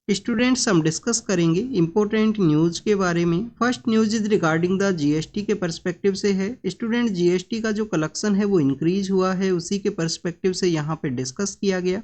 Students हम discuss करेंगे important news के बारे में। First news is regarding the GST के पर्सपेक्टिव से है। स्टूडेंट जीएसटी का जो कलेक्शन है वो इंक्रीज हुआ है, उसी के पर्सपेक्टिव से यहाँ पे डिस्कस किया गया।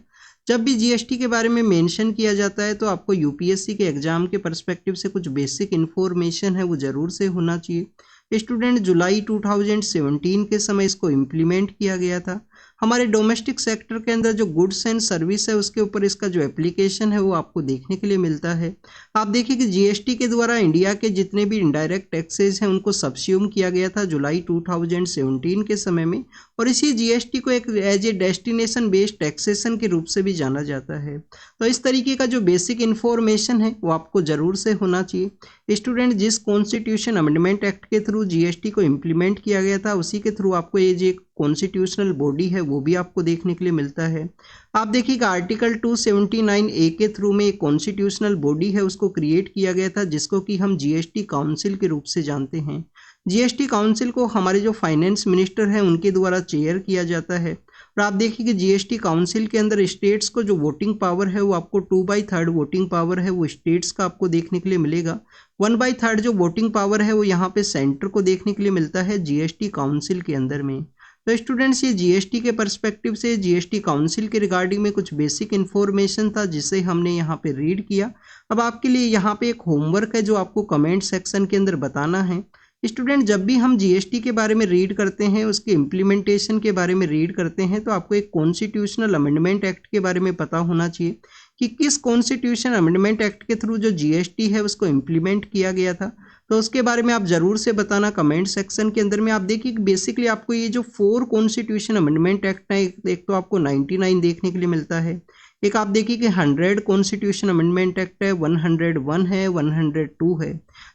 जब भी जीएसटी के बारे में मेंशन किया जाता है तो आपको यूपीएससी के एग्जाम के पर्सपेक्टिव से कुछ बेसिक इन्फॉर्मेशन है वो ज़रूर से होना चाहिए। स्टूडेंट जुलाई 2017 के समय इसको इम्प्लीमेंट किया गया था। हमारे डोमेस्टिक सेक्टर के अंदर जो गुड्स एंड सर्विस है उसके ऊपर इसका जो एप्लीकेशन है वो आपको देखने के लिए मिलता है। आप देखिए कि जीएसटी के द्वारा इंडिया के जितने भी इनडायरेक्ट टैक्सेस हैं उनको सब्स्यूम किया गया था जुलाई 2017 के समय में, और इसी जीएसटी को एक as a destination based taxation के रूप से भी जाना जाता है। तो इस तरीके का जो बेसिक इन्फॉर्मेशन है वो आपको ज़रूर से होना चाहिए। स्टूडेंट जिस कॉन्स्टिट्यूशन अमेंडमेंट एक्ट के थ्रू जीएसटी को इम्प्लीमेंट किया गया था उसी के थ्रू आपको ये जो कॉन्स्टिट्यूशनल बॉडी है वो भी आपको देखने के लिए मिलता है। आप देखिएगा आर्टिकल 279A के थ्रू में एक कॉन्स्टिट्यूशनल बॉडी है उसको क्रिएट किया गया था जिसको कि हम जीएसटी काउंसिल के रूप से जानते हैं। जीएसटी काउंसिल को हमारे जो फाइनेंस मिनिस्टर हैं उनके द्वारा चेयर किया जाता है। और आप देखिए कि जीएसटी काउंसिल के अंदर स्टेट्स को जो वोटिंग पावर है वो आपको 2/3 वोटिंग पावर है वो स्टेट्स का आपको देखने के लिए मिलेगा। 1/3 जो वोटिंग पावर है वो यहाँ पे सेंटर को देखने के लिए मिलता है जीएसटी काउंसिल के अंदर में। तो स्टूडेंट्स ये जीएसटी के पर्सपेक्टिव से जीएसटी काउंसिल के रिगार्डिंग में कुछ बेसिक इन्फॉर्मेशन था जिसे हमने यहाँ पे रीड किया। अब आपके लिए यहाँ पे एक होमवर्क है जो आपको कमेंट सेक्शन के अंदर बताना है। स्टूडेंट जब भी हम जीएसटी के बारे में रीड करते हैं, उसके इम्प्लीमेंटेशन के बारे में रीड करते हैं, तो आपको एक कॉन्स्टिट्यूशनल अमेंडमेंट एक्ट के बारे में पता होना चाहिए कि किस कॉन्स्टिट्यूशन अमेंडमेंट एक्ट के थ्रू जो जीएसटी है उसको इम्प्लीमेंट किया गया था। तो उसके बारे में आप ज़रूर से बताना कमेंट सेक्शन के अंदर में। आप देखिए कि बेसिकली आपको ये जो 4 कॉन्स्टिट्यूशन अमेंडमेंट एक्ट है, एक तो आपको 99 देखने के लिए मिलता है, एक आप देखिए कि 100 कॉन्स्टिट्यूशन अमेंडमेंट एक्ट है, 101 है, 102 है।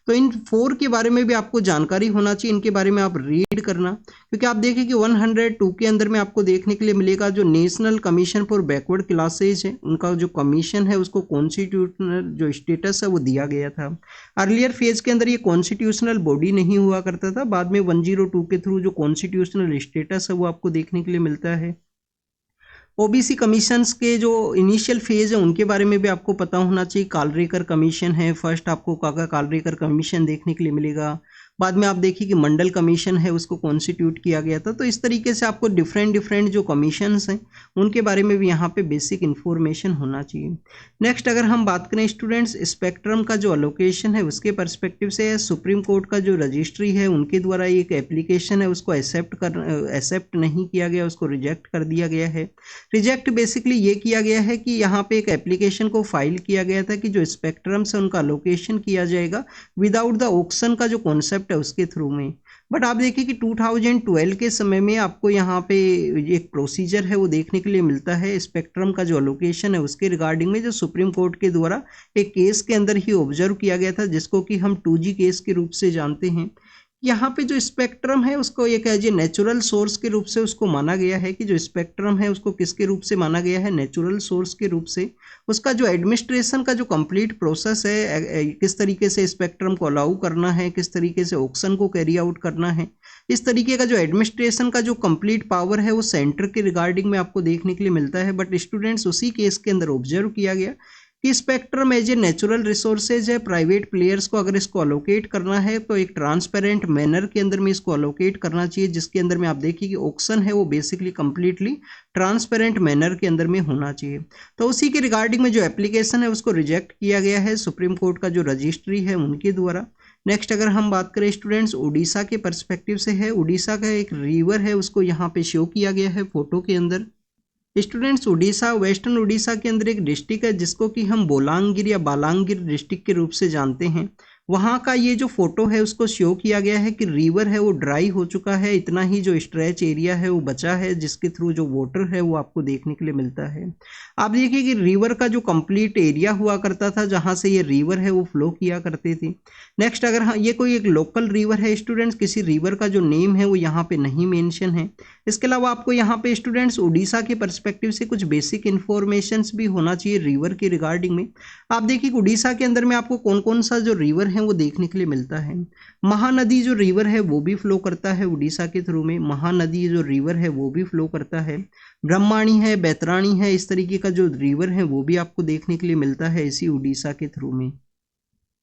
तो इन 4 के बारे में भी आपको जानकारी होना चाहिए, इनके बारे में आप रीड करना, क्योंकि आप देखिए कि 102 के अंदर में आपको देखने के लिए मिलेगा जो national commission for backward classes है उनका जो कमीशन है उसको कॉन्स्टिट्यूशनल जो स्टेटस है वो दिया गया था। अर्लियर फेज के अंदर ये कॉन्स्टिट्यूशनल बॉडी नहीं हुआ करता था, बाद में 102 के थ्रू जो कॉन्स्टिट्यूशनल स्टेटस है वो आपको देखने के लिए मिलता है। ओबीसी कमीशंस के जो इनिशियल फेज है उनके बारे में भी आपको पता होना चाहिए। कालरेकर कमीशन है, फर्स्ट आपको काका कालरेकर कमीशन देखने के लिए मिलेगा। बाद में आप देखिए कि मंडल कमीशन है उसको कॉन्स्टिट्यूट किया गया था। तो इस तरीके से आपको डिफरेंट जो कमीशंस हैं उनके बारे में भी यहाँ पे बेसिक इन्फॉर्मेशन होना चाहिए। नेक्स्ट अगर हम बात करें स्टूडेंट्स स्पेक्ट्रम का जो अलोकेशन है उसके पर्सपेक्टिव से सुप्रीम कोर्ट का जो रजिस्ट्री है उनके द्वारा एक एप्लीकेशन है उसको एक्सेप्ट नहीं किया गया, उसको रिजेक्ट कर दिया गया है। रिजेक्ट बेसिकली ये किया गया है कि यहाँ पे एक एप्लीकेशन को फाइल किया गया था कि जो स्पेक्ट्रम से उनका अलोकेशन किया जाएगा विदाउट द ऑक्शन का जो कॉन्सेप्ट है उसके थ्रू में। बट आप देखिए कि 2012 के समय में आपको यहाँ पे एक प्रोसीजर है वो देखने के लिए मिलता है स्पेक्ट्रम का जो अलोकेशन है उसके रिगार्डिंग में, जो सुप्रीम कोर्ट के द्वारा एक केस के अंदर ही ऑब्जर्व किया गया था जिसको कि हम 2G केस के रूप से जानते हैं। यहाँ पे जो स्पेक्ट्रम है उसको एक एज ए नेचुरल सोर्स के रूप से उसको माना गया है कि जो स्पेक्ट्रम है उसको किसके रूप से माना गया है, नेचुरल सोर्स के रूप से। उसका जो एडमिनिस्ट्रेशन का जो कंप्लीट प्रोसेस है, किस तरीके से स्पेक्ट्रम को अलाउ करना है, किस तरीके से ऑक्शन को कैरी आउट करना है, इस तरीके का जो एडमिनिस्ट्रेशन का जो कंप्लीट पावर है वो सेंटर के रिगार्डिंग में आपको देखने के लिए मिलता है। बट स्टूडेंट्स उसी केस के अंदर ऑब्जर्व किया गया कि spectrum as a natural resources है, प्राइवेट प्लेयर्स को अगर इसको अलोकेट करना है तो एक ट्रांसपेरेंट मैनर के अंदर में इसको अलोकेट करना चाहिए, जिसके अंदर में आप देखिए कि ऑक्शन है वो बेसिकली कंप्लीटली ट्रांसपेरेंट मैनर के अंदर में होना चाहिए। तो उसी के रिगार्डिंग में जो एप्लीकेशन है उसको रिजेक्ट किया गया है सुप्रीम कोर्ट का जो रजिस्ट्री है उनके द्वारा। नेक्स्ट अगर हम बात करें स्टूडेंट्स उड़ीसा के पर्सपेक्टिव से है, उड़ीसा का एक रिवर है उसको यहाँ पे शो किया गया है फोटो के अंदर। स्टूडेंट्स उड़ीसा वेस्टर्न उड़ीसा के अंदर एक डिस्ट्रिक्ट है जिसको कि हम बोलांगीर या बालांगीर डिस्ट्रिक्ट के रूप से जानते हैं। वहाँ का ये जो फोटो है उसको शो किया गया है कि रिवर है वो ड्राई हो चुका है, इतना ही जो स्ट्रेच एरिया है वो बचा है जिसके थ्रू जो वाटर है वो आपको देखने के लिए मिलता है। आप देखिए कि रिवर का जो कंप्लीट एरिया हुआ करता था जहाँ से ये रिवर है वो फ्लो किया करती थी। नेक्स्ट अगर हाँ ये कोई एक लोकल रिवर है स्टूडेंट्स, किसी रिवर का जो नेम है वो यहाँ पे नहीं मेंशन है। इसके अलावा आपको यहाँ पे स्टूडेंट्स उड़ीसा के पर्सपेक्टिव से कुछ बेसिक इन्फॉर्मेशंस भी होना चाहिए रिवर के रिगार्डिंग में। आप देखिए उड़ीसा के अंदर में आपको कौन कौन सा जो रिवर है वो देखने के लिए मिलता है। महानदी जो रिवर है वो भी फ्लो करता है उड़ीसा के थ्रू में, महानदी जो रिवर है वो भी फ्लो करता है। ब्रह्माणी है, बैतराणी है, इस तरीके का जो रिवर है वो भी आपको देखने के लिए मिलता है इसी उड़ीसा के थ्रू में।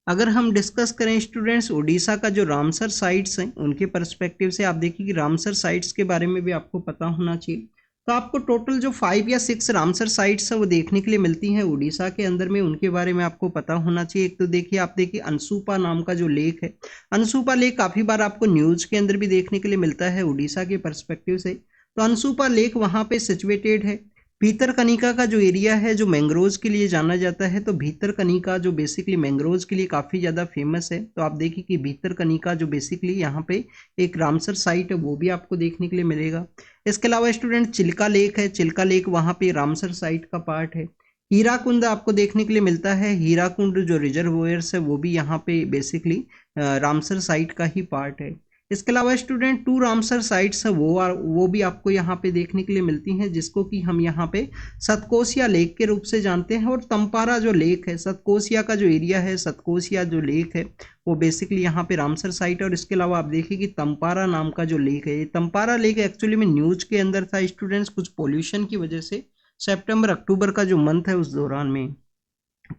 अगर हम डिस्कस करें स्टूडेंट्स उड़ीसा का जो रामसर साइट्स हैं उनके पर्सपेक्टिव से, आप देखिए कि रामसर साइट्स के बारे में भी आपको पता होना चाहिए। तो आपको टोटल जो 5 या 6 रामसर साइट्स हैं वो देखने के लिए मिलती हैं उड़ीसा के अंदर में, उनके बारे में आपको पता होना चाहिए। एक तो देखिए आप देखिए अंसुपा नाम का जो लेक है, अंसुपा लेक काफ़ी बार आपको न्यूज के अंदर भी देखने के लिए मिलता है उड़ीसा के पर्सपेक्टिव से। तो अंसुपा लेक वहाँ पे सिचुएटेड है। भीतरकनिका का जो एरिया है जो मैंग्रोव्स के लिए जाना जाता है, तो भीतरकनिका जो बेसिकली मैंग्रोव्स के लिए काफ़ी ज़्यादा फेमस है। तो आप देखिए कि भीतरकनिका जो बेसिकली यहाँ पे एक रामसर साइट है वो भी आपको देखने के लिए मिलेगा। इसके अलावा स्टूडेंट चिल्का लेक है, चिल्का लेक वहाँ पे रामसर साइट का पार्ट है। हीराकुंड आपको देखने के लिए मिलता है, हीराकुंड जो रिजर्वोयर्स है वो भी यहाँ पे बेसिकली रामसर साइट का ही पार्ट है। इसके अलावा स्टूडेंट 2 रामसर साइट्स हैं वो भी आपको यहाँ पे देखने के लिए मिलती हैं, जिसको कि हम यहाँ पे सतकोसिया लेक के रूप से जानते हैं। और तंपारा जो लेक है, सतकोसिया का जो एरिया है, सतकोसिया जो लेक है वो बेसिकली यहाँ पे रामसर साइट है। और इसके अलावा आप देखिए कि तंपारा नाम का जो लेक है, ये तंपारा लेक एक्चुअली में न्यूज के अंदर था स्टूडेंट्स, कुछ पोल्यूशन की वजह से सितंबर अक्टूबर का जो मंथ है उस दौरान में।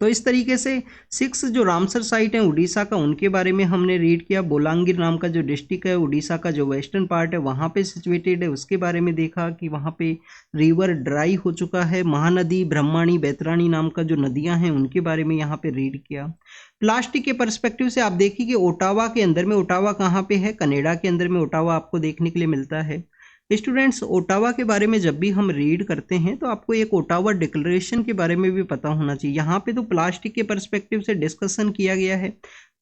तो इस तरीके से 6 जो रामसर साइट हैं उड़ीसा का उनके बारे में हमने रीड किया। बोलांगीर नाम का जो डिस्ट्रिक्ट है उड़ीसा का जो वेस्टर्न पार्ट है वहाँ पे सिचुएटेड है, उसके बारे में देखा कि वहाँ पे रिवर ड्राई हो चुका है। महानदी, ब्रह्माणी, बैतराणी नाम का जो नदियाँ हैं उनके बारे में यहाँ पे रीड किया। प्लास्टिक के पर्सपेक्टिव से आप देखिए कि ओटावा के अंदर में, ओटावा कहाँ पे है, कनाडा के अंदर में ओटावा आपको देखने के लिए मिलता है। स्टूडेंट्स ओटावा के बारे में जब भी हम रीड करते हैं तो आपको एक ओटावा डिक्लेरेशन के बारे में भी पता होना चाहिए। यहाँ पे तो प्लास्टिक के पर्सपेक्टिव से डिस्कशन किया गया है,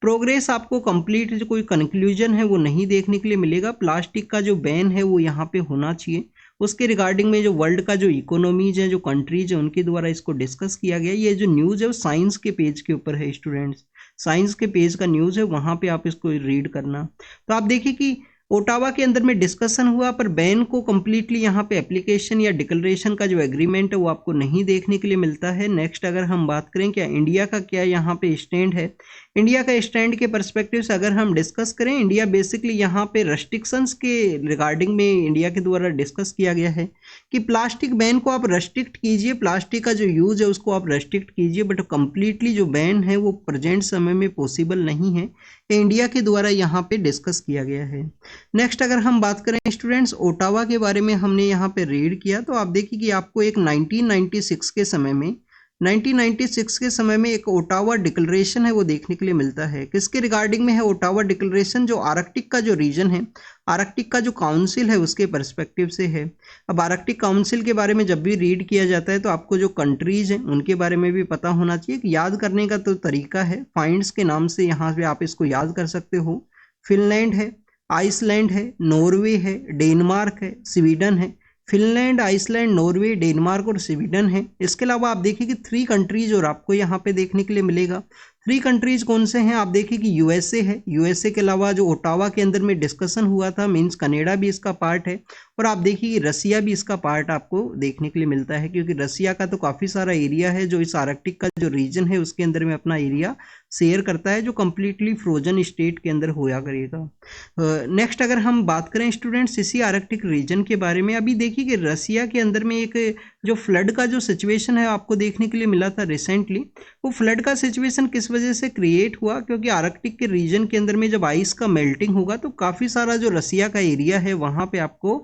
प्रोग्रेस आपको कंप्लीट जो कोई कंक्लूजन है वो नहीं देखने के लिए मिलेगा। प्लास्टिक का जो बैन है वो यहाँ पे होना चाहिए, उसके रिगार्डिंग में जो वर्ल्ड का जो इकोनॉमीज है, जो कंट्रीज है, उनके द्वारा इसको डिस्कस किया गया। ये जो न्यूज़ है वो साइंस के पेज के ऊपर है स्टूडेंट्स, साइंस के पेज का न्यूज़ है, वहाँ पे आप इसको रीड करना। तो आप देखिए कि ओटावा के अंदर में डिस्कशन हुआ पर बैन को कम्प्लीटली यहाँ पे एप्लीकेशन या डिक्लेरेशन का जो एग्रीमेंट है वो आपको नहीं देखने के लिए मिलता है। नेक्स्ट अगर हम बात करें क्या इंडिया का क्या यहाँ पे स्टैंड है, इंडिया का स्टैंड के पर्सपेक्टिव से अगर हम डिस्कस करें, इंडिया बेसिकली यहाँ पे रेस्ट्रिक्शंस के रिगार्डिंग में इंडिया के द्वारा डिस्कस किया गया है कि प्लास्टिक बैन को आप रेस्ट्रिक्ट कीजिए, प्लास्टिक का जो यूज़ है उसको आप रेस्ट्रिक्ट कीजिए, बट कम्प्लीटली जो बैन है वो प्रेजेंट समय में पॉसिबल नहीं है। इंडिया के द्वारा यहाँ पे डिस्कस किया गया है। नेक्स्ट अगर हम बात करें स्टूडेंट्स ओटावा के बारे में, हमने यहाँ पे रीड किया तो आप देखिए कि आपको एक 1996 के समय में, 1996 के समय में एक ओटावा डिक्लेरेशन है वो देखने के लिए मिलता है। किसके रिगार्डिंग में है ओटावा डिक्लेरेशन, जो आर्कटिक का जो रीजन है, आर्कटिक का जो काउंसिल है उसके पर्सपेक्टिव से है। अब आर्कटिक काउंसिल के बारे में जब भी रीड किया जाता है तो आपको जो कंट्रीज हैं उनके बारे में भी पता होना चाहिए। याद करने का तो तरीका है, फाइंड्स के नाम से यहाँ पे आप इसको याद कर सकते हो। फिनलैंड है, आइसलैंड है, नॉर्वे है, डेनमार्क है, स्वीडन है। फिनलैंड, आइसलैंड, नॉर्वे, डेनमार्क और स्वीडन है। इसके अलावा आप देखिए कि 3 कंट्रीज और आपको यहाँ पे देखने के लिए मिलेगा। 3 कंट्रीज कौन से हैं, आप देखिए कि यूएसए है, यूएसए के अलावा जो ओटावा के अंदर में डिस्कशन हुआ था मीन्स कनाडा भी इसका पार्ट है। और आप देखिए कि रसिया भी इसका पार्ट आपको देखने के लिए मिलता है, क्योंकि रसिया का तो काफ़ी सारा एरिया है जो इस आर्कटिक का जो रीजन है उसके अंदर में अपना एरिया शेयर करता है, जो कम्प्लीटली फ्रोजन स्टेट के अंदर होया करेगा। नेक्स्ट अगर हम बात करें स्टूडेंट्स इसी आर्कटिक रीजन के बारे में, अभी देखिए कि रसिया के अंदर में एक जो फ्लड का जो सिचुएशन है आपको देखने के लिए मिला था रिसेंटली। वो फ्लड का सिचुएशन किस वजह से क्रिएट हुआ, क्योंकि आर्कटिक के रीजन के अंदर में जब आइस का मेल्टिंग होगा तो काफ़ी सारा जो रसिया का एरिया है वहाँ पे आपको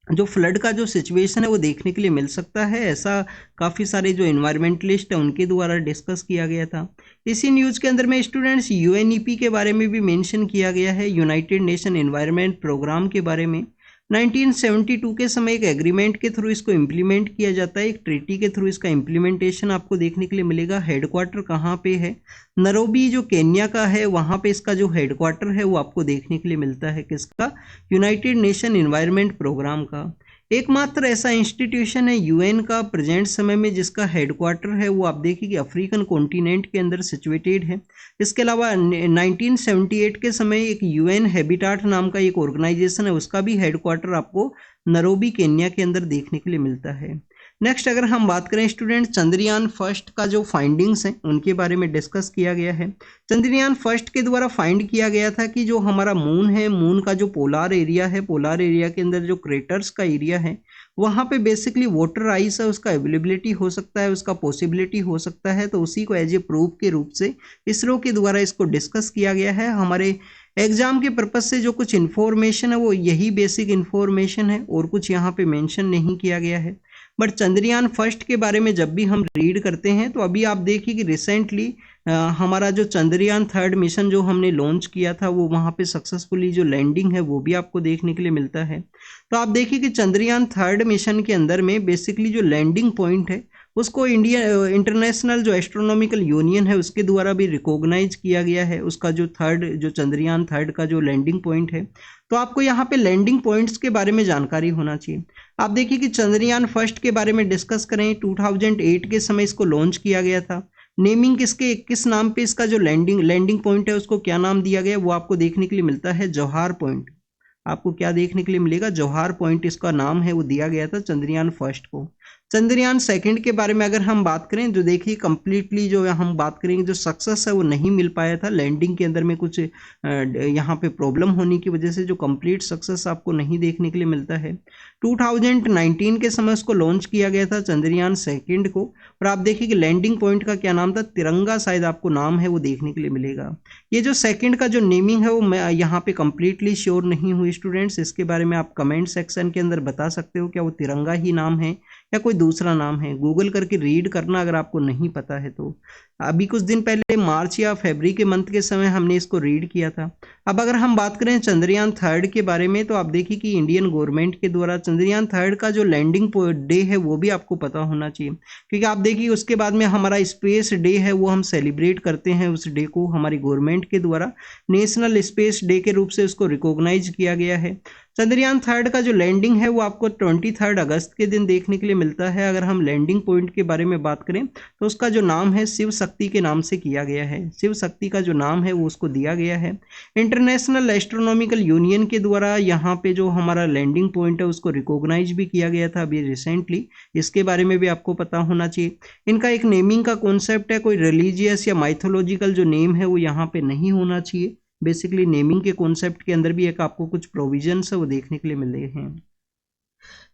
जो फ्लड का जो सिचुएशन है वो देखने के लिए मिल सकता है। ऐसा काफ़ी सारे जो इन्वायरमेंटलिस्ट हैं उनके द्वारा डिस्कस किया गया था। इसी न्यूज़ के अंदर में स्टूडेंट्स यूएनईपी के बारे में भी मेंशन किया गया है, यूनाइटेड नेशन एनवायरनमेंट प्रोग्राम के बारे में। 1972 के समय एक एग्रीमेंट के थ्रू इसको इम्प्लीमेंट किया जाता है, एक ट्रीटी के थ्रू इसका इम्प्लीमेंटेशन आपको देखने के लिए मिलेगा। हेडक्वार्टर कहाँ पे है, नैरोबी जो केन्या का है वहाँ पे इसका जो हेडक्वार्टर है वो आपको देखने के लिए मिलता है, किसका, यूनाइटेड नेशन एनवायरनमेंट प्रोग्राम का। एकमात्र ऐसा इंस्टीट्यूशन है यूएन का प्रेजेंट समय में जिसका हेडक्वार्टर है वो आप देखिए कि अफ्रीकन कॉन्टिनेंट के अंदर सिचुएटेड है। इसके अलावा 1978 के समय एक यूएन हैबिटाट नाम का एक ऑर्गेनाइजेशन है, उसका भी हेडक्वार्टर आपको नैरोबी केन्या के अंदर देखने के लिए मिलता है। नेक्स्ट अगर हम बात करें स्टूडेंट, चंद्रयान फर्स्ट का जो फाइंडिंग्स हैं उनके बारे में डिस्कस किया गया है। चंद्रयान फर्स्ट के द्वारा फाइंड किया गया था कि जो हमारा मून है, मून का जो पोलार एरिया है, पोलार एरिया के अंदर जो क्रेटर्स का एरिया है वहाँ पे बेसिकली वाटर आइस है, उसका अवेलेबिलिटी हो सकता है, उसका पॉसिबिलिटी हो सकता है। तो उसी को एज ए प्रूफ के रूप से इसरो के द्वारा इसको डिस्कस किया गया है। हमारे एग्जाम के पर्पज से जो कुछ इन्फॉर्मेशन है वो यही बेसिक इन्फॉर्मेशन है और कुछ यहाँ पे मेंशन नहीं किया गया है। बट चंद्रयान फर्स्ट के बारे में जब भी हम रीड करते हैं तो अभी आप देखिए कि रिसेंटली हमारा जो चंद्रयान थर्ड मिशन जो हमने लॉन्च किया था वो वहाँ पे सक्सेसफुली जो लैंडिंग है वो भी आपको देखने के लिए मिलता है। तो आप देखिए कि चंद्रयान थर्ड मिशन के अंदर में बेसिकली जो लैंडिंग पॉइंट है उसको इंटरनेशनल जो एस्ट्रोनॉमिकल यूनियन है उसके द्वारा भी रिकॉग्नाइज किया गया है, उसका जो चंद्रयान थर्ड का जो लैंडिंग पॉइंट है। तो आपको यहाँ पे लैंडिंग पॉइंट्स के बारे में जानकारी होना चाहिए। आप देखिए कि चंद्रयान फर्स्ट के बारे में डिस्कस करें, 2008 के समय इसको लॉन्च किया गया था। नेमिंग किस नाम पे इसका जो लैंडिंग पॉइंट है उसको क्या नाम दिया गया वो आपको देखने के लिए मिलता है जौहर पॉइंट। आपको क्या देखने के लिए मिलेगा, जौहर पॉइंट इसका नाम है वो दिया गया था चंद्रयान फर्स्ट को। चंद्रयान सेकंड के बारे में अगर हम बात करें जो देखिए कंप्लीटली जो हम बात करेंगे जो सक्सेस है वो नहीं मिल पाया था, लैंडिंग के अंदर में कुछ यहाँ पे प्रॉब्लम होने की वजह से जो कंप्लीट सक्सेस आपको नहीं देखने के लिए मिलता है। 2019 के समय उसको लॉन्च किया गया था चंद्रयान सेकंड को, और आप देखिए कि लैंडिंग पॉइंट का क्या नाम था, तिरंगा शायद आपको नाम है वो देखने के लिए मिलेगा। ये जो सेकंड का जो नेमिंग है वो मैं यहाँ पे कंप्लीटली श्योर नहीं हुई स्टूडेंट्स, इसके बारे में आप कमेंट सेक्शन के अंदर बता सकते हो क्या वो तिरंगा ही नाम है या कोई दूसरा नाम है। गूगल करके रीड करना अगर आपको नहीं पता है तो। अभी कुछ दिन पहले मार्च या फरवरी के मंथ के समय हमने इसको रीड किया था। अब अगर हम बात करें चंद्रयान थर्ड के बारे में तो आप देखिए कि इंडियन गवर्नमेंट के द्वारा चंद्रयान थर्ड का जो लैंडिंग डे है वो भी आपको पता होना चाहिए, क्योंकि आप देखिए उसके बाद में हमारा स्पेस डे है वो हम सेलिब्रेट करते हैं। उस डे को हमारी गवर्नमेंट के द्वारा नेशनल स्पेस डे के रूप से उसको रिकॉग्नाइज किया गया है। चंद्रयान थर्ड का जो लैंडिंग है वो आपको 23 अगस्त के दिन देखने के लिए मिलता है। अगर हम लैंडिंग पॉइंट के बारे में बात करें तो उसका जो नाम है शिव शक्ति के नाम से किया गया है, शिव शक्ति का जो नाम है वो उसको दिया गया है। इंटरनेशनल एस्ट्रोनॉमिकल यूनियन के द्वारा यहाँ पे जो हमारा लैंडिंग पॉइंट है उसको रिकॉग्नाइज भी किया गया था अभी रिसेंटली, इसके बारे में भी आपको पता होना चाहिए। इनका एक नेमिंग का कॉन्सेप्ट है, कोई रिलीजियस या माइथोलॉजिकल जो नेम है वो यहाँ पे नहीं होना चाहिए। बेसिकली नेमिंग के कॉन्सेप्ट के अंदर भी एक आपको कुछ प्रोविजंस है वो देखने के लिए मिले हैं।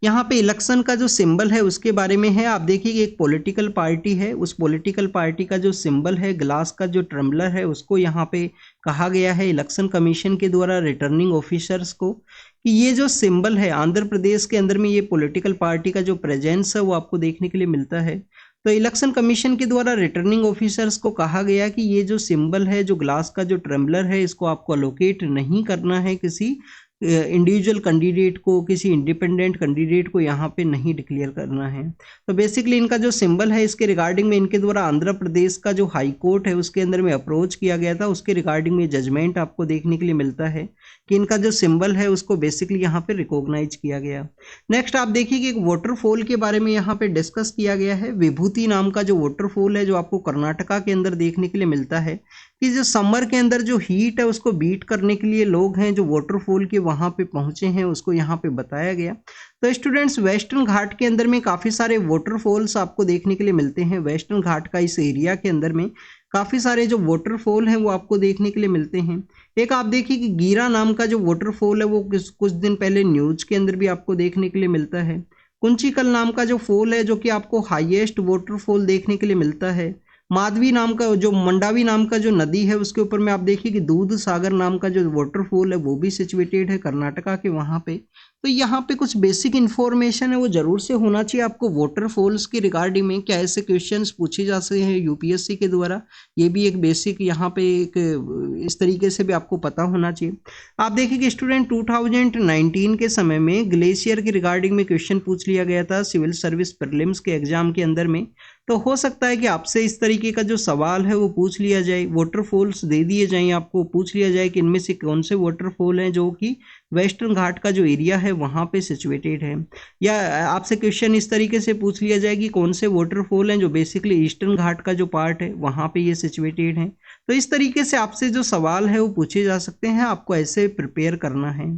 यहाँ पे इलेक्शन का जो सिंबल है उसके बारे में है। आप देखिए कि एक पॉलिटिकल पार्टी है, उस पॉलिटिकल पार्टी का जो सिंबल है ग्लास का जो ट्रम्बलर है उसको यहाँ पे कहा गया है इलेक्शन कमीशन के द्वारा रिटर्निंग ऑफिसर्स को कि ये जो सिंबल है आंध्र प्रदेश के अंदर में ये पॉलिटिकल पार्टी का जो प्रेजेंस है वो आपको देखने के लिए मिलता है। तो इलेक्शन कमीशन के द्वारा रिटर्निंग ऑफिसर्स को कहा गया कि ये जो सिंबल है जो ग्लास का जो ट्रम्बलर है इसको आपको अलोकेट नहीं करना है किसी इंडिविजुअल कैंडिडेट को, किसी इंडिपेंडेंट कैंडिडेट को यहाँ पे नहीं डिक्लेयर करना है। तो बेसिकली इनका जो सिंबल है इसके रिगार्डिंग में इनके द्वारा आंध्र प्रदेश का जो हाई कोर्ट है उसके अंदर में अप्रोच किया गया था, उसके रिगार्डिंग में जजमेंट आपको देखने के लिए मिलता है कि इनका जो सिंबल है उसको बेसिकली यहाँ पे रिकॉग्नाइज किया गया। नेक्स्ट आप देखिए कि एक वाटरफॉल के बारे में यहाँ पे डिस्कस किया गया है। विभूति नाम का जो वाटरफॉल है जो आपको कर्नाटका के अंदर देखने के लिए मिलता है कि जो समर के अंदर जो हीट है उसको बीट करने के लिए लोग हैं जो वाटरफॉल के वहाँ पे पहुँचे हैं उसको यहाँ पे बताया गया। तो स्टूडेंट्स वेस्टर्न घाट के अंदर में काफ़ी सारे वाटरफॉल्स आपको देखने के लिए मिलते हैं। वेस्टर्न घाट का इस एरिया के अंदर में काफ़ी सारे जो वाटरफॉल हैं वो आपको देखने के लिए मिलते हैं। एक आप देखिए कि गीरा नाम का जो वाटरफॉल है वो कुछ दिन पहले न्यूज के अंदर भी आपको देखने के लिए मिलता है। कुंचिकल नाम का जो फॉल है जो कि आपको हाईएस्ट वाटरफॉल देखने के लिए मिलता है। माधवी नाम का जो मंडावी नाम का जो नदी है उसके ऊपर में आप देखिए कि दूध सागर नाम का जो वाटरफॉल है वो भी सिचुएटेड है कर्नाटका के वहाँ पे। तो यहाँ पे कुछ बेसिक इन्फॉर्मेशन है वो जरूर से होना चाहिए आपको वाटरफॉल्स की रिगार्डिंग में। क्या ऐसे क्वेश्चंस पूछे जा सकते हैं यूपीएससी के द्वारा, ये भी एक बेसिक यहाँ पे एक इस तरीके से भी आपको पता होना चाहिए। आप देखिए कि स्टूडेंट 2019 के समय में ग्लेशियर की रिगार्डिंग में क्वेश्चन पूछ लिया गया था सिविल सर्विस प्रीलिम्स के एग्जाम के अंदर में। तो हो सकता है कि आपसे इस तरीके का जो सवाल है वो पूछ लिया जाए, वाटरफॉल्स दे दिए जाएं, आपको पूछ लिया जाए कि इनमें से कौन से वाटरफॉल हैं जो कि वेस्टर्न घाट का जो एरिया है वहाँ पे सिचुएटेड है, या आपसे क्वेश्चन इस तरीके से पूछ लिया जाए कि कौन से वाटरफॉल हैं जो बेसिकली ईस्टर्न घाट का जो पार्ट है वहाँ पे ये सिचुएटेड है। तो इस तरीके से आपसे जो सवाल है वो पूछे जा सकते हैं, आपको ऐसे प्रिपेयर करना है।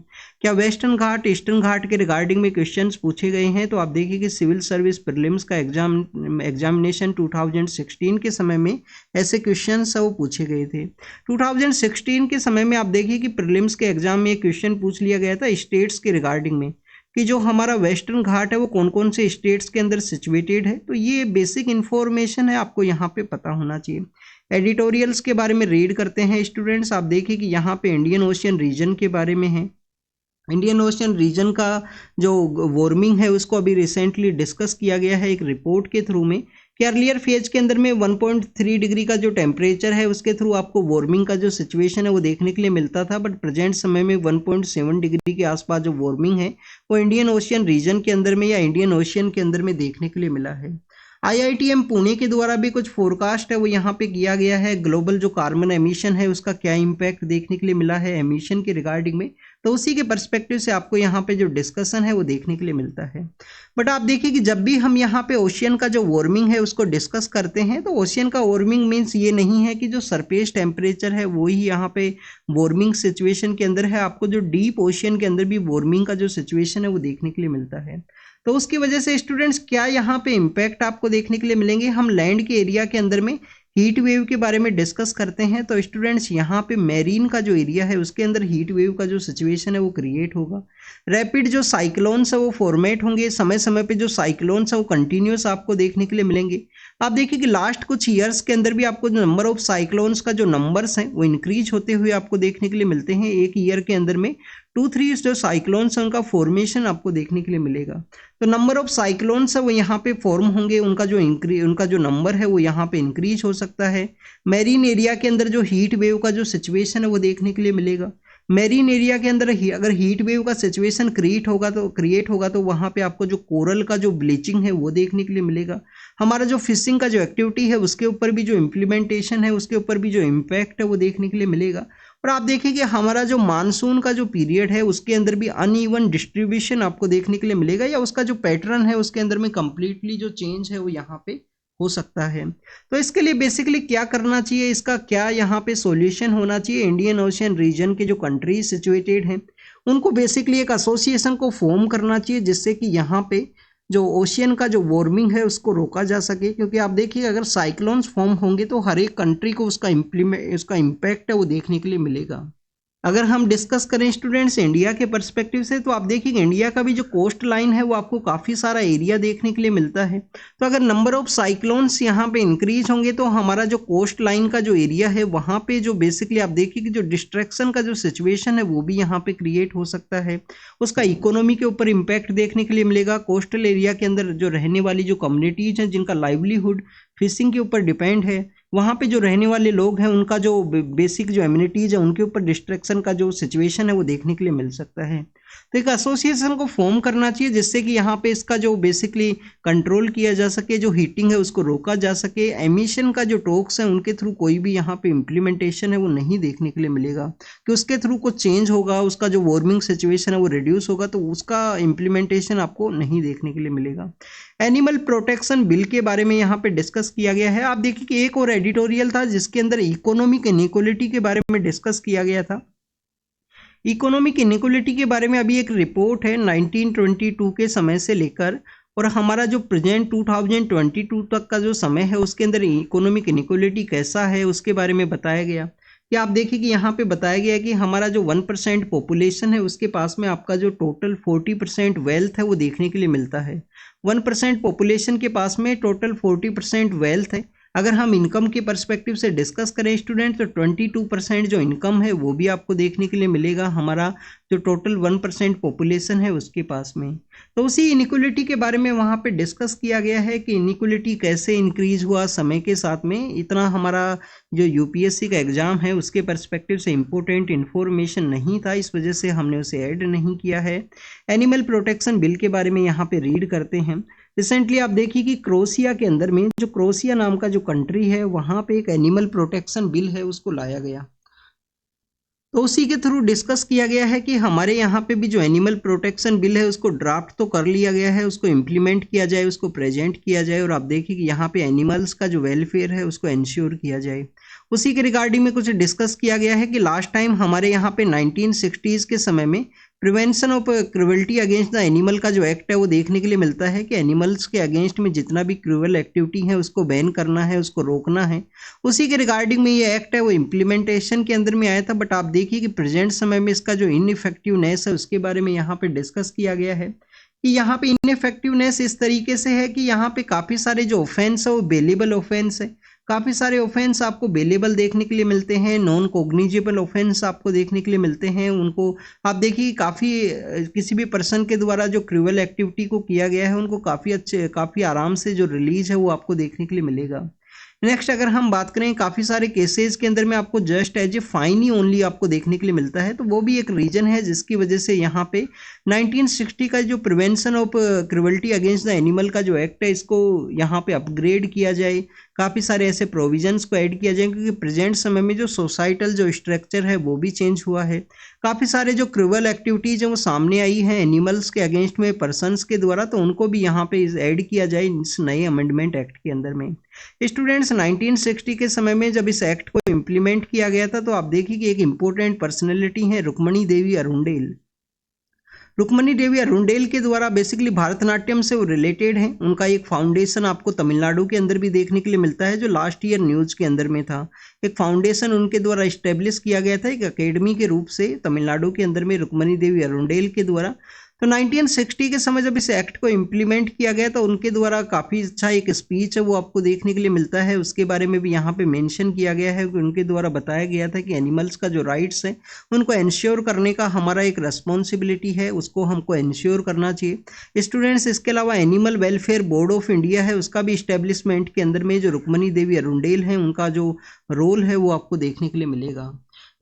क्या वेस्टर्न घाट ईस्टर्न घाट के रिगार्डिंग में क्वेश्चंस पूछे गए हैं? तो आप देखिए कि सिविल सर्विस प्रीलिम्स का एग्जामिनेशन 2016 के समय में ऐसे क्वेश्चंस वो पूछे गए थे। 2016 के समय में आप देखिए कि प्रीलिम्स के एग्जाम में एक क्वेश्चन पूछ लिया गया था स्टेट्स के रिगार्डिंग में, कि जो हमारा वेस्टर्न घाट है वो कौन कौन से स्टेट्स के अंदर सिचुएटेड है। तो ये बेसिक इन्फॉर्मेशन है, आपको यहाँ पे पता होना चाहिए। एडिटोरियल्स के बारे में रीड करते हैं स्टूडेंट्स। आप देखिए कि यहाँ पे इंडियन ओशियन रीजन के बारे में है। इंडियन ओशियन रीजन का जो वार्मिंग है उसको अभी रिसेंटली डिस्कस किया गया है एक रिपोर्ट के थ्रू में, कि अर्लियर फेज के अंदर में 1.3 डिग्री का जो टेम्परेचर है उसके थ्रू आपको वार्मिंग का जो सिचुएशन है वो देखने के लिए मिलता था, बट प्रेजेंट समय में 1.7 डिग्री के आसपास जो वार्मिंग है वो इंडियन ओशियन रीजन के अंदर में या इंडियन ओशियन के अंदर में देखने के लिए मिला है। IITM पुणे के द्वारा भी कुछ फोरकास्ट है वो यहाँ पे किया गया है, ग्लोबल जो कार्बन एमिशन है उसका क्या इम्पैक्ट देखने के लिए मिला है एमिशन के रिगार्डिंग में, तो उसी के पर्सपेक्टिव से आपको यहाँ पे जो डिस्कशन है वो देखने के लिए मिलता है। बट आप देखिए कि जब भी हम यहाँ पे ओशियन का जो वार्मिंग है उसको डिस्कस करते हैं तो ओशियन का वार्मिंग मीन्स ये नहीं है कि जो सरफेस टेम्परेचर है वही यहाँ पे वार्मिंग सिचुएशन के अंदर है, आपको जो डीप ओशियन के अंदर भी वार्मिंग का जो सिचुएशन है वो देखने के लिए मिलता है। तो उसकी वजह से स्टूडेंट्स क्या यहाँ पे इम्पैक्ट आपको देखने के लिए मिलेंगे, हम लैंड के एरिया के अंदर में हीट वेव के बारे में डिस्कस करते हैं। तो स्टूडेंट्स यहाँ पे मैरीन का जो एरिया है उसके अंदर हीट वेव का जो सिचुएशन है वो क्रिएट होगा। रैपिड जो साइक्लोन्स है वो फॉर्मेट होंगे, समय समय पे जो साइक्लोन्स है वो कंटिन्यूस आपको देखने के लिए मिलेंगे। आप देखिए कि लास्ट कुछ ईयर्स के अंदर भी आपको जो नंबर ऑफ साइक्लोन्स का जो नंबर्स हैं वो इंक्रीज होते हुए आपको देखने के लिए मिलते हैं। एक ईयर के अंदर में 2-3 जो साइक्लोन्स हैं उनका फॉर्मेशन आपको देखने के लिए मिलेगा। तो नंबर ऑफ साइक्लोन्स है वो यहाँ पे फॉर्म होंगे, उनका जो नंबर है वो यहाँ पे इंक्रीज हो सकता है। मैरीन एरिया के अंदर जो हीट वेव का जो सिचुएशन है वो देखने के लिए मिलेगा। मैरीन एरिया के अंदर अगर हीट वेव का सिचुएशन क्रिएट होगा तो वहाँ पे आपको जो कोरल का जो ब्लीचिंग है वो देखने के लिए मिलेगा। हमारा जो फिशिंग का जो एक्टिविटी है उसके ऊपर भी जो इम्प्लीमेंटेशन है उसके ऊपर भी जो इम्पैक्ट है वो देखने के लिए मिलेगा। और आप देखिए कि हमारा जो मानसून का जो पीरियड है उसके अंदर भी अनइवन डिस्ट्रीब्यूशन आपको देखने के लिए मिलेगा, या उसका जो पैटर्न है उसके अंदर में कंप्लीटली जो चेंज है वो यहाँ पे हो सकता है। तो इसके लिए बेसिकली क्या करना चाहिए, इसका क्या यहाँ पे सॉल्यूशन होना चाहिए। इंडियन ओशियन रीजन के जो कंट्रीज सिचुएटेड हैं उनको बेसिकली एक एसोसिएशन को फॉर्म करना चाहिए जिससे कि यहाँ पे जो ओशियन का जो वार्मिंग है उसको रोका जा सके। क्योंकि आप देखिए अगर साइक्लोन्स फॉर्म होंगे तो हर एक कंट्री को उसका इम्पैक्ट है वो देखने के लिए मिलेगा। अगर हम डिस्कस करें स्टूडेंट्स इंडिया के पर्सपेक्टिव से तो आप देखिए इंडिया का भी जो कोस्ट लाइन है वो आपको काफ़ी सारा एरिया देखने के लिए मिलता है। तो अगर नंबर ऑफ साइक्लोन्स यहाँ पे इंक्रीज होंगे तो हमारा जो कोस्ट लाइन का जो एरिया है वहाँ पे जो बेसिकली आप देखिए कि जो डिस्ट्रैक्शन का जो सिचुएशन है वो भी यहाँ पे क्रिएट हो सकता है। उसका इकोनॉमी के ऊपर इम्पैक्ट देखने के लिए मिलेगा। कोस्टल एरिया के अंदर जो रहने वाली जो कम्युनिटीज हैं जिनका लाइवलीहुड फिशिंग के ऊपर डिपेंड है, वहाँ पे जो रहने वाले लोग हैं उनका जो बेसिक जो एम्यूनिटीज़ है उनके ऊपर डिस्ट्रैक्शन का जो सिचुएशन है वो देखने के लिए मिल सकता है। तो एक एसोसिएशन को फॉर्म करना चाहिए जिससे कि यहाँ पे इसका जो बेसिकली कंट्रोल किया जा सके, जो हीटिंग है उसको रोका जा सके। एमिशन का जो टॉक्स है उनके थ्रू कोई भी यहाँ पे इम्प्लीमेंटेशन है वो नहीं देखने के लिए मिलेगा कि उसके थ्रू कुछ चेंज होगा, उसका जो वार्मिंग सिचुएशन है वो रिड्यूस होगा, तो उसका इम्प्लीमेंटेशन आपको नहीं देखने के लिए मिलेगा। एनिमल प्रोटेक्शन बिल के बारे में यहाँ पे डिस्कस किया गया है। आप देखिए कि एक और एडिटोरियल था जिसके अंदर इकोनॉमिक इनइक्वालिटी के बारे में डिस्कस किया गया था। इकोनॉमिक इनइक्वालिटी के बारे में अभी एक रिपोर्ट है 1922 के समय से लेकर और हमारा जो प्रेजेंट 2022 तक का जो समय है उसके अंदर इकोनॉमिक इनइक्वालिटी कैसा है उसके बारे में बताया गया। कि आप देखिए कि यहाँ पे बताया गया है कि हमारा जो 1% पॉपुलेशन है उसके पास में आपका जो टोटल 40% वेल्थ है वो देखने के लिए मिलता है। 1% पॉपुलेशन के पास में टोटल 40% वेल्थ है। अगर हम इनकम के पर्सपेक्टिव से डिस्कस करें स्टूडेंट तो 22% जो इनकम है वो भी आपको देखने के लिए मिलेगा हमारा जो टोटल 1% पॉपुलेशन है उसके पास में। तो उसी इनइक्वालिटी के बारे में वहाँ पे डिस्कस किया गया है कि इनइक्वालिटी कैसे इंक्रीज हुआ समय के साथ में। इतना हमारा जो यूपीएससी का एग्जाम है उसके पर्सपेक्टिव से इम्पोर्टेंट इन्फॉर्मेशन नहीं था, इस वजह से हमने उसे ऐड नहीं किया है। एनिमल प्रोटेक्शन बिल के बारे में यहाँ पे रीड करते हैं। रिसेंटली आप देखिए कि क्रोएशिया के अंदर में जो क्रोएशिया नाम का जो कंट्री है वहाँ पे एक एनिमल प्रोटेक्शन बिल है उसको लाया गया, तो उसी के थ्रू डिस्कस किया गया है कि हमारे यहाँ पे भी जो एनिमल प्रोटेक्शन बिल है उसको ड्राफ्ट तो कर लिया गया है, उसको इम्प्लीमेंट किया जाए, उसको प्रेजेंट किया जाए और आप देखिए कि यहाँ पे एनिमल्स का जो वेलफेयर है उसको इंश्योर किया जाए। उसी के रिगार्डिंग में कुछ डिस्कस किया गया है कि लास्ट टाइम हमारे यहाँ पे 1960s के समय में prevention of cruelty against the animal का जो एक्ट है वो देखने के लिए मिलता है कि एनिमल्स के अगेंस्ट में जितना भी क्रूअल एक्टिविटी है उसको बैन करना है, उसको रोकना है। उसी के रिगार्डिंग में ये एक्ट है वो इम्प्लीमेंटेशन के अंदर में आया था, बट आप देखिए कि प्रेजेंट समय में इसका जो इनइफेक्टिवनेस है उसके बारे में यहाँ पे डिस्कस किया गया है कि यहाँ पे इनइफेक्टिवनेस इस तरीके से है कि यहाँ पे काफ़ी सारे जो ऑफेंस है वो बेलेबल ऑफेंस है, काफ़ी सारे ऑफेंस आपको बेलेबल देखने के लिए मिलते हैं, नॉन कोग्निजेबल ऑफेंस आपको देखने के लिए मिलते हैं। उनको आप देखिए काफ़ी किसी भी पर्सन के द्वारा जो क्रूअल एक्टिविटी को किया गया है उनको काफ़ी आराम से जो रिलीज है वो आपको देखने के लिए मिलेगा। नेक्स्ट अगर हम बात करें काफ़ी सारे केसेस के अंदर में आपको जस्ट एज ए फाइन ही ओनली आपको देखने के लिए मिलता है, तो वो भी एक रीजन है जिसकी वजह से यहाँ पे 1960 का जो prevention of cruelty against the animal का जो एक्ट है इसको यहाँ पे अपग्रेड किया जाए, काफ़ी सारे ऐसे प्रोविजंस को ऐड किया जाए क्योंकि प्रेजेंट समय में जो सोसाइटल जो स्ट्रक्चर है वो भी चेंज हुआ है। काफ़ी सारे जो क्रूअल एक्टिविटीज हैं वो सामने आई हैं एनिमल्स के अगेंस्ट में पर्सन्स के द्वारा, तो उनको भी यहाँ पे ऐड किया जाए इस नए अमेंडमेंट एक्ट के अंदर में। स्टूडेंट्स 1960 के समय में जब इस एक्ट को इम्प्लीमेंट किया गया था तो आप देखिए कि एक इम्पोर्टेंट पर्सनैलिटी है रुक्मणी देवी अरुंडेल। रुक्मणी देवी अरुंडेल के द्वारा बेसिकली भारतनाट्यम से वो रिलेटेड हैं। उनका एक फाउंडेशन आपको तमिलनाडु के अंदर भी देखने के लिए मिलता है जो लास्ट ईयर न्यूज के अंदर में था। एक फाउंडेशन उनके द्वारा इस्टेब्लिश किया गया था एक एकेडमी के रूप से तमिलनाडु के अंदर में रुक्मणी देवी अरुंडेल के द्वारा। तो 1960 के समय जब इस एक्ट को इम्प्लीमेंट किया गया तो उनके द्वारा काफ़ी अच्छा एक स्पीच है वो आपको देखने के लिए मिलता है, उसके बारे में भी यहाँ पे मेंशन किया गया है कि उनके द्वारा बताया गया था कि एनिमल्स का जो राइट्स है उनको इंश्योर करने का हमारा एक रिस्पॉन्सिबिलिटी है, उसको हमको इंश्योर करना चाहिए। स्टूडेंट्स इसके अलावा animal welfare board of India है उसका भी इस्टेब्लिशमेंट के अंदर में जो रुक्मणी देवी अरुंडेल है उनका जो रोल है वो आपको देखने के लिए मिलेगा।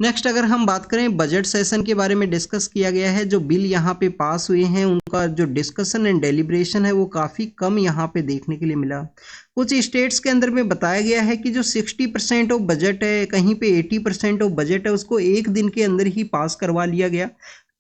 नेक्स्ट अगर हम बात करें बजट सेशन के बारे में डिस्कस किया गया है, जो बिल यहाँ पे पास हुए हैं उनका जो डिस्कशन एंड डेलिब्रेशन है वो काफ़ी कम यहाँ पे देखने के लिए मिला। कुछ स्टेट्स के अंदर में बताया गया है कि जो 60% ऑफ बजट है, कहीं पे 80% ऑफ बजट है उसको एक दिन के अंदर ही पास करवा लिया गया।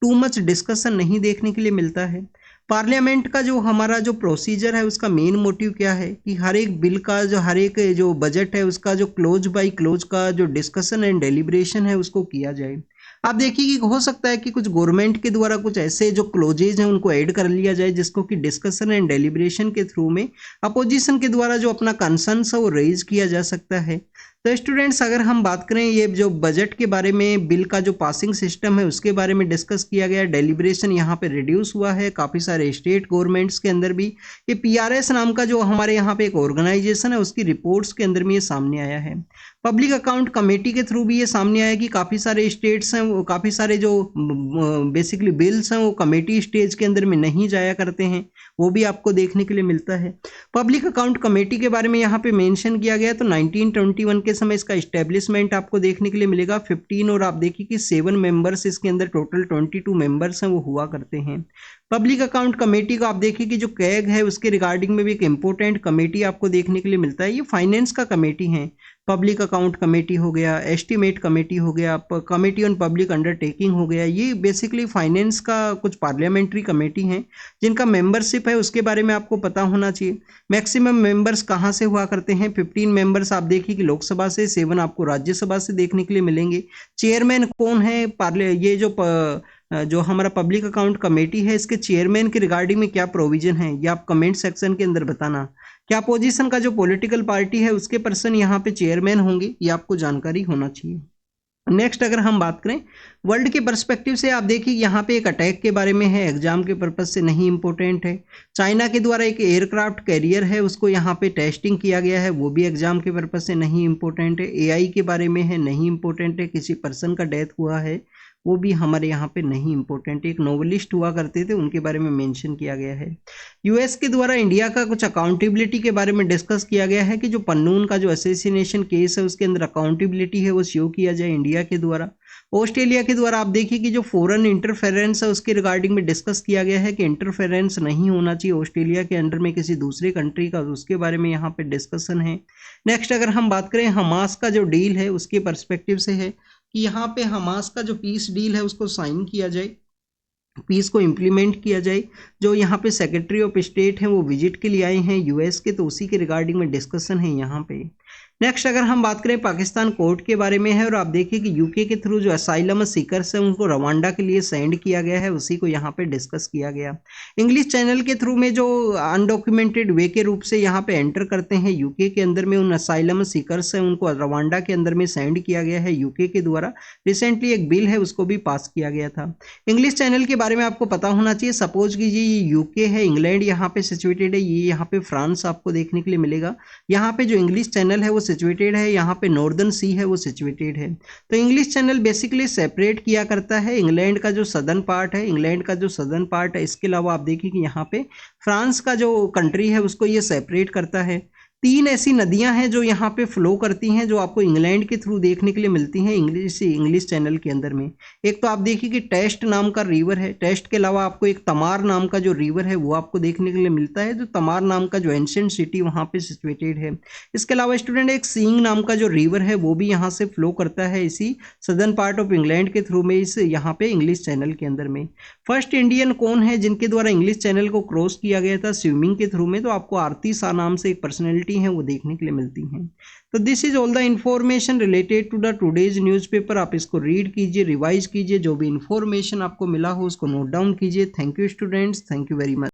टू मच डिस्कशन नहीं देखने के लिए मिलता है। पार्लियामेंट का जो हमारा जो प्रोसीजर है उसका मेन मोटिव क्या है कि हर एक बिल का जो हर एक जो बजट है उसका जो क्लोज बाय क्लोज का जो डिस्कशन एंड डेलिब्रेशन है उसको किया जाए। आप देखिए कि हो सकता है कि कुछ गवर्नमेंट के द्वारा कुछ ऐसे जो क्लोजेज हैं उनको ऐड कर लिया जाए जिसको कि डिस्कशन एंड डेलिब्रेशन के थ्रू में अपोजिशन के द्वारा जो अपना कंसर्न्स है वो रेज किया जा सकता है। तो स्टूडेंट्स अगर हम बात करें ये जो बजट के बारे में बिल का जो पासिंग सिस्टम है उसके बारे में डिस्कस किया गया, डेलिब्रेशन यहाँ पे रिड्यूस हुआ है काफ़ी सारे स्टेट गवर्नमेंट्स के अंदर भी। ये PRS नाम का जो हमारे यहाँ पे एक ऑर्गेनाइजेशन है उसकी रिपोर्ट्स के अंदर में ये सामने आया है। पब्लिक अकाउंट कमेटी के थ्रू भी ये सामने आया कि काफ़ी सारे स्टेट्स हैं वो काफ़ी सारे जो बेसिकली बिल्स हैं वो कमेटी स्टेज के अंदर में नहीं जाया करते हैं, वो भी आपको देखने के लिए मिलता है। पब्लिक अकाउंट कमेटी के बारे में यहाँ पे मेंशन किया गया तो 1921 के समय इसका इस्टेब्लिशमेंट आपको देखने के लिए मिलेगा 15, और आप देखिए कि 7 मेंबर्स इसके अंदर टोटल 22 मेंबर्स हैं वो हुआ करते हैं। पब्लिक अकाउंट कमेटी को आप देखिए कि जो कैग है उसके रिगार्डिंग में भी एक इंपॉर्टेंट कमेटी आपको देखने के लिए मिलता है, ये फाइनेंस का कमेटी है। पब्लिक अकाउंट कमेटी हो गया, एस्टीमेट कमेटी हो गया, कमेटी ऑन पब्लिक अंडरटेकिंग हो गया, ये बेसिकली फाइनेंस का कुछ पार्लियामेंट्री कमेटी हैं जिनका मेंबरशिप है उसके बारे में आपको पता होना चाहिए। मैक्सिमम मेंबर्स कहाँ से हुआ करते हैं, 15 मेंबर्स आप देखिए कि लोकसभा से, 7 आपको राज्यसभा से देखने के लिए मिलेंगे। चेयरमैन कौन है ये जो हमारा पब्लिक अकाउंट कमेटी है इसके चेयरमैन के रिगार्डिंग में क्या प्रोविजन है ये आप कमेंट सेक्शन के अंदर बताना। क्या अपोजिशन का जो पॉलिटिकल पार्टी है उसके पर्सन यहाँ पे चेयरमैन होंगे, ये आपको जानकारी होना चाहिए। नेक्स्ट अगर हम बात करें वर्ल्ड के पर्सपेक्टिव से, आप देखिए यहाँ पे एक अटैक के बारे में है, एग्जाम के पर्पज से नहीं इंपॉर्टेंट है। चाइना के द्वारा एक एयरक्राफ्ट कैरियर है उसको यहाँ पे टेस्टिंग किया गया है, वो भी एग्जाम के पर्पज से नहीं इंपॉर्टेंट है। AI के बारे में है, नहीं इंपॉर्टेंट है। किसी पर्सन का डेथ हुआ है वो भी हमारे यहाँ पे नहीं इंपॉर्टेंट, एक नोवेलिस्ट हुआ करते थे उनके बारे में मेंशन किया गया है। यूएस के द्वारा इंडिया का कुछ अकाउंटेबिलिटी के बारे में डिस्कस किया गया है कि जो पन्नून का जो असैसिनेशन केस है उसके अंदर अकाउंटेबिलिटी है वो शो किया जाए इंडिया के द्वारा। ऑस्ट्रेलिया के द्वारा आप देखिए कि जो फॉरेन इंटरफेरेंस है उसके रिगार्डिंग में डिस्कस किया गया है कि इंटरफेरेंस नहीं होना चाहिए ऑस्ट्रेलिया के अंडर में किसी दूसरे कंट्री का, उसके बारे में यहाँ पे डिस्कशन है। नेक्स्ट अगर हम बात करें हमास का जो डील है उसके पर्सपेक्टिव से है कि यहाँ पे हमास का जो पीस डील है उसको साइन किया जाए, पीस को इम्प्लीमेंट किया जाए। जो यहाँ पे सेक्रेटरी ऑफ स्टेट हैं वो विजिट के लिए आए हैं यूएस के, तो उसी के रिगार्डिंग में डिस्कशन है यहाँ पे। नेक्स्ट अगर हम बात करें पाकिस्तान कोर्ट के बारे में है, और आप देखिए कि यूके के थ्रू जो असाइलम सीकर्स है उनको रवांडा के लिए सेंड किया गया है, उसी को यहाँ पे डिस्कस किया गया। इंग्लिश चैनल के थ्रू में जो अनडॉक्यूमेंटेड वे के रूप से यहाँ पे एंटर करते हैं यूके के अंदर में, उन असाइलम सीकर्स है उनको रवांडा के अंदर में सेंड किया गया है यूके के द्वारा। रिसेंटली एक बिल है उसको भी पास किया गया था। इंग्लिश चैनल के बारे में आपको पता होना चाहिए, सपोज कीजिए ये यूके है, इंग्लैंड यहाँ पे सिचुएटेड है, ये यहाँ पे फ्रांस आपको देखने के लिए मिलेगा। यहाँ पे जो इंग्लिश चैनल है वो सिचुएटेड है, यहाँ पे नॉर्दर्न सी है वो सिचुएटेड है। तो इंग्लिश चैनल बेसिकली सेपरेट किया करता है इंग्लैंड का जो सदर्न पार्ट है, इंग्लैंड का जो सदर्न पार्ट है। इसके अलावा आप देखिए कि यहाँ पे फ्रांस का जो कंट्री है उसको ये सेपरेट करता है। 3 ऐसी नदियां हैं जो यहाँ पे फ्लो करती हैं, जो आपको इंग्लैंड के थ्रू देखने के लिए मिलती हैं इंग्लिश चैनल के अंदर में। एक तो आप देखिए कि टेस्ट नाम का रिवर है, टेस्ट के अलावा आपको एक तमार नाम का जो रिवर है वो आपको देखने के लिए मिलता है, जो तमार नाम का जो एंशिएंट सिटी वहाँ पे सिचुएटेड है। इसके अलावा स्टूडेंट एक सींग नाम का जो रिवर है वो भी यहाँ से फ्लो करता है इसी सदर्न पार्ट ऑफ इंग्लैंड के थ्रू में, इस यहाँ पे इंग्लिश चैनल के अंदर में। फर्स्ट इंडियन कौन है जिनके द्वारा इंग्लिश चैनल को क्रॉस किया गया था स्विमिंग के थ्रू में? तो आपको आरती शाह नाम से एक पर्सनैलिटी हैं वो देखने के लिए मिलती हैं। तो this is all the information related to the today's newspaper. आप इसको रीड कीजिए, रिवाइज कीजिए, जो भी इंफॉर्मेशन आपको मिला हो उसको नोट डाउन कीजिए। Thank you students, thank you very much.